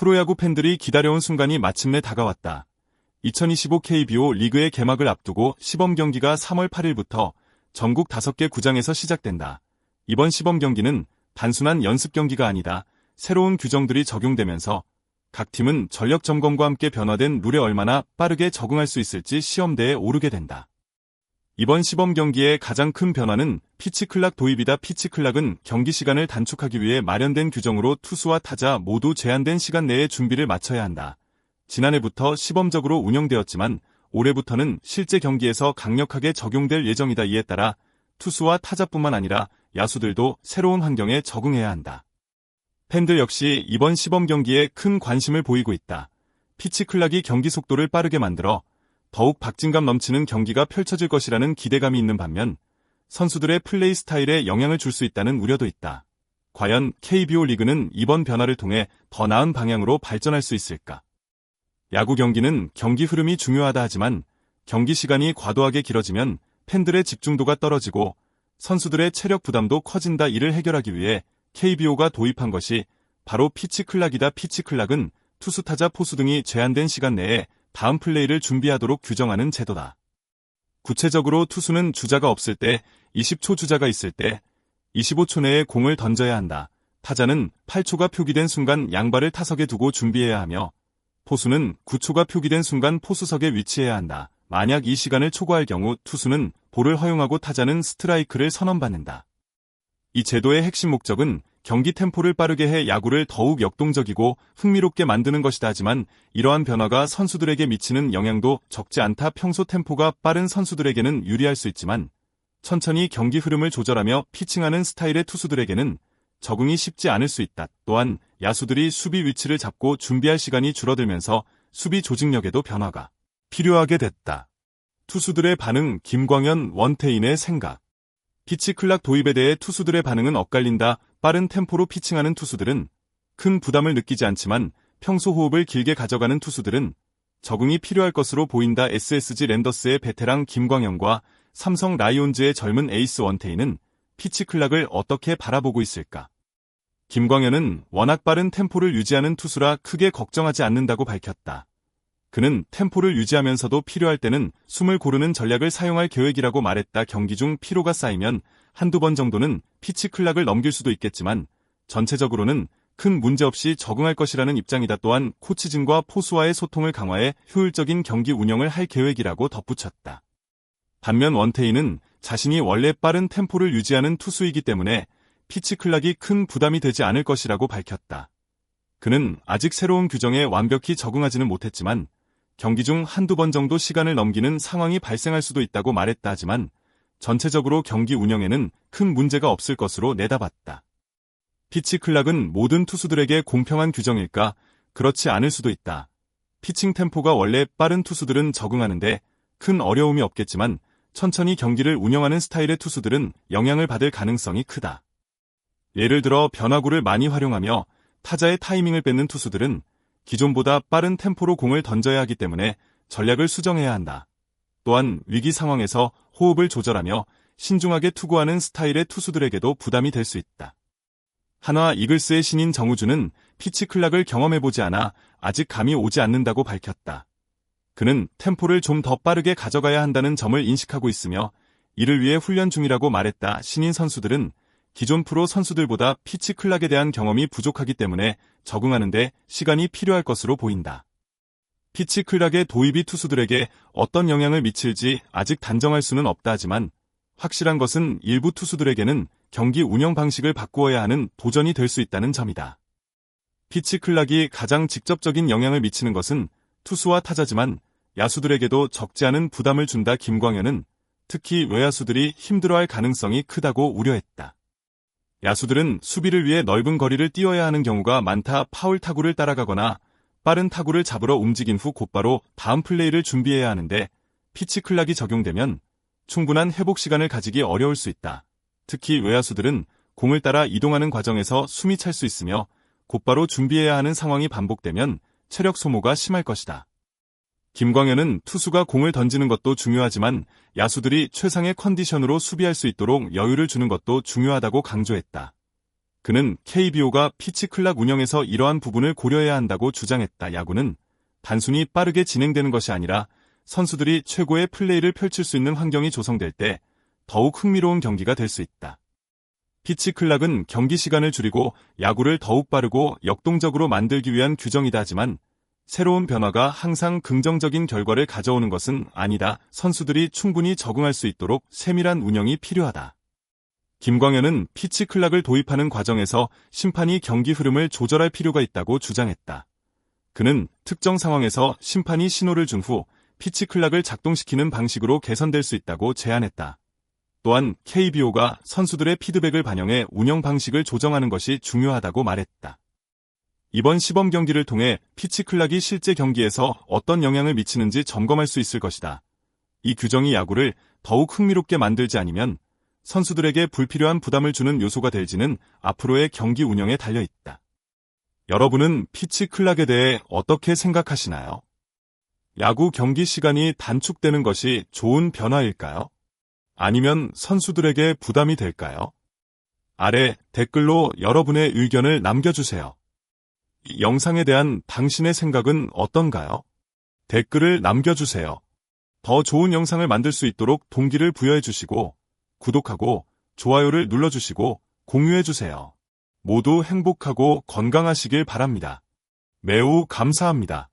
프로야구 팬들이 기다려온 순간이 마침내 다가왔다. 2025 KBO 리그의 개막을 앞두고 시범 경기가 3월 8일부터 전국 5개 구장에서 시작된다. 이번 시범 경기는 단순한 연습 경기가 아니다. 새로운 규정들이 적용되면서 각 팀은 전력 점검과 함께 변화된 룰에 얼마나 빠르게 적응할 수 있을지 시험대에 오르게 된다. 이번 시범 경기의 가장 큰 변화는 피치클락 도입이다. 피치클락은 경기 시간을 단축하기 위해 마련된 규정으로 투수와 타자 모두 제한된 시간 내에 준비를 마쳐야 한다. 지난해부터 시범적으로 운영되었지만 올해부터는 실제 경기에서 강력하게 적용될 예정이다. 이에 따라 투수와 타자뿐만 아니라 야수들도 새로운 환경에 적응해야 한다. 팬들 역시 이번 시범 경기에 큰 관심을 보이고 있다. 피치클락이 경기 속도를 빠르게 만들어 더욱 박진감 넘치는 경기가 펼쳐질 것이라는 기대감이 있는 반면 선수들의 플레이 스타일에 영향을 줄 수 있다는 우려도 있다. 과연 KBO 리그는 이번 변화를 통해 더 나은 방향으로 발전할 수 있을까? 야구 경기는 경기 흐름이 중요하다 하지만 경기 시간이 과도하게 길어지면 팬들의 집중도가 떨어지고 선수들의 체력 부담도 커진다. 이를 해결하기 위해 KBO가 도입한 것이 바로 피치클락이다. 피치클락은 투수, 타자, 포수 등이 제한된 시간 내에 다음 플레이를 준비하도록 규정하는 제도다. 구체적으로 투수는 주자가 없을 때 20초, 주자가 있을 때 25초 내에 공을 던져야 한다. 타자는 8초가 표기된 순간 양발을 타석에 두고 준비해야 하며 포수는 9초가 표기된 순간 포수석에 위치해야 한다. 만약 이 시간을 초과할 경우 투수는 볼을 허용하고 타자는 스트라이크를 선언받는다. 이 제도의 핵심 목적은 경기 템포를 빠르게 해 야구를 더욱 역동적이고 흥미롭게 만드는 것이다. 하지만 이러한 변화가 선수들에게 미치는 영향도 적지 않다. 평소 템포가 빠른 선수들에게는 유리할 수 있지만 천천히 경기 흐름을 조절하며 피칭하는 스타일의 투수들에게는 적응이 쉽지 않을 수 있다. 또한 야수들이 수비 위치를 잡고 준비할 시간이 줄어들면서 수비 조직력에도 변화가 필요하게 됐다. 투수들의 반응. 김광현, 원태인의 생각. 피치클락 도입에 대해 투수들의 반응은 엇갈린다. 빠른 템포로 피칭하는 투수들은 큰 부담을 느끼지 않지만 평소 호흡을 길게 가져가는 투수들은 적응이 필요할 것으로 보인다. SSG 랜더스의 베테랑 김광현과 삼성 라이온즈의 젊은 에이스 원태인은 피치클락을 어떻게 바라보고 있을까? 김광현은 워낙 빠른 템포를 유지하는 투수라 크게 걱정하지 않는다고 밝혔다. 그는 템포를 유지하면서도 필요할 때는 숨을 고르는 전략을 사용할 계획이라고 말했다. 경기 중 피로가 쌓이면 한두 번 정도는 피치클락을 넘길 수도 있겠지만 전체적으로는 큰 문제 없이 적응할 것이라는 입장이다. 또한 코치진과 포수와의 소통을 강화해 효율적인 경기 운영을 할 계획이라고 덧붙였다. 반면 원태인은 자신이 원래 빠른 템포를 유지하는 투수이기 때문에 피치클락이 큰 부담이 되지 않을 것이라고 밝혔다. 그는 아직 새로운 규정에 완벽히 적응하지는 못했지만 경기 중 한두 번 정도 시간을 넘기는 상황이 발생할 수도 있다고 말했다. 하지만 전체적으로 경기 운영에는 큰 문제가 없을 것으로 내다봤다. 피치클락은 모든 투수들에게 공평한 규정일까? 그렇지 않을 수도 있다. 피칭 템포가 원래 빠른 투수들은 적응하는데 큰 어려움이 없겠지만 천천히 경기를 운영하는 스타일의 투수들은 영향을 받을 가능성이 크다. 예를 들어 변화구를 많이 활용하며 타자의 타이밍을 뺏는 투수들은 기존보다 빠른 템포로 공을 던져야 하기 때문에 전략을 수정해야 한다. 또한 위기 상황에서 호흡을 조절하며 신중하게 투구하는 스타일의 투수들에게도 부담이 될 수 있다. 한화 이글스의 신인 정우주는 피치클락을 경험해보지 않아 아직 감이 오지 않는다고 밝혔다. 그는 템포를 좀 더 빠르게 가져가야 한다는 점을 인식하고 있으며 이를 위해 훈련 중이라고 말했다. 신인 선수들은 기존 프로 선수들보다 피치클락에 대한 경험이 부족하기 때문에 적응하는데 시간이 필요할 것으로 보인다. 피치클락의 도입이 투수들에게 어떤 영향을 미칠지 아직 단정할 수는 없다. 하지만 확실한 것은 일부 투수들에게는 경기 운영 방식을 바꾸어야 하는 도전이 될 수 있다는 점이다. 피치클락이 가장 직접적인 영향을 미치는 것은 투수와 타자지만 야수들에게도 적지 않은 부담을 준다. 김광현은 특히 외야수들이 힘들어할 가능성이 크다고 우려했다. 야수들은 수비를 위해 넓은 거리를 뛰어야 하는 경우가 많다. 파울 타구를 따라가거나 빠른 타구를 잡으러 움직인 후 곧바로 다음 플레이를 준비해야 하는데 피치클락이 적용되면 충분한 회복 시간을 가지기 어려울 수 있다. 특히 외야수들은 공을 따라 이동하는 과정에서 숨이 찰 수 있으며 곧바로 준비해야 하는 상황이 반복되면 체력 소모가 심할 것이다. 김광현은 투수가 공을 던지는 것도 중요하지만 야수들이 최상의 컨디션으로 수비할 수 있도록 여유를 주는 것도 중요하다고 강조했다. 그는 KBO가 피치 클락 운영에서 이러한 부분을 고려해야 한다고 주장했다. 야구는 단순히 빠르게 진행되는 것이 아니라 선수들이 최고의 플레이를 펼칠 수 있는 환경이 조성될 때 더욱 흥미로운 경기가 될 수 있다. 피치 클락은 경기 시간을 줄이고 야구를 더욱 빠르고 역동적으로 만들기 위한 규정이다 하지만 새로운 변화가 항상 긍정적인 결과를 가져오는 것은 아니다. 선수들이 충분히 적응할 수 있도록 세밀한 운영이 필요하다. 김광현은 피치 클락을 도입하는 과정에서 심판이 경기 흐름을 조절할 필요가 있다고 주장했다. 그는 특정 상황에서 심판이 신호를 준 후 피치 클락을 작동시키는 방식으로 개선될 수 있다고 제안했다. 또한 KBO가 선수들의 피드백을 반영해 운영 방식을 조정하는 것이 중요하다고 말했다. 이번 시범 경기를 통해 피치 클락이 실제 경기에서 어떤 영향을 미치는지 점검할 수 있을 것이다. 이 규정이 야구를 더욱 흥미롭게 만들지 아니면 선수들에게 불필요한 부담을 주는 요소가 될지는 앞으로의 경기 운영에 달려있다. 여러분은 피치 클락에 대해 어떻게 생각하시나요? 야구 경기 시간이 단축되는 것이 좋은 변화일까요? 아니면 선수들에게 부담이 될까요? 아래 댓글로 여러분의 의견을 남겨주세요. 이 영상에 대한 당신의 생각은 어떤가요? 댓글을 남겨주세요. 더 좋은 영상을 만들 수 있도록 동기를 부여해주시고 구독하고 좋아요를 눌러주시고 공유해주세요. 모두 행복하고 건강하시길 바랍니다. 매우 감사합니다.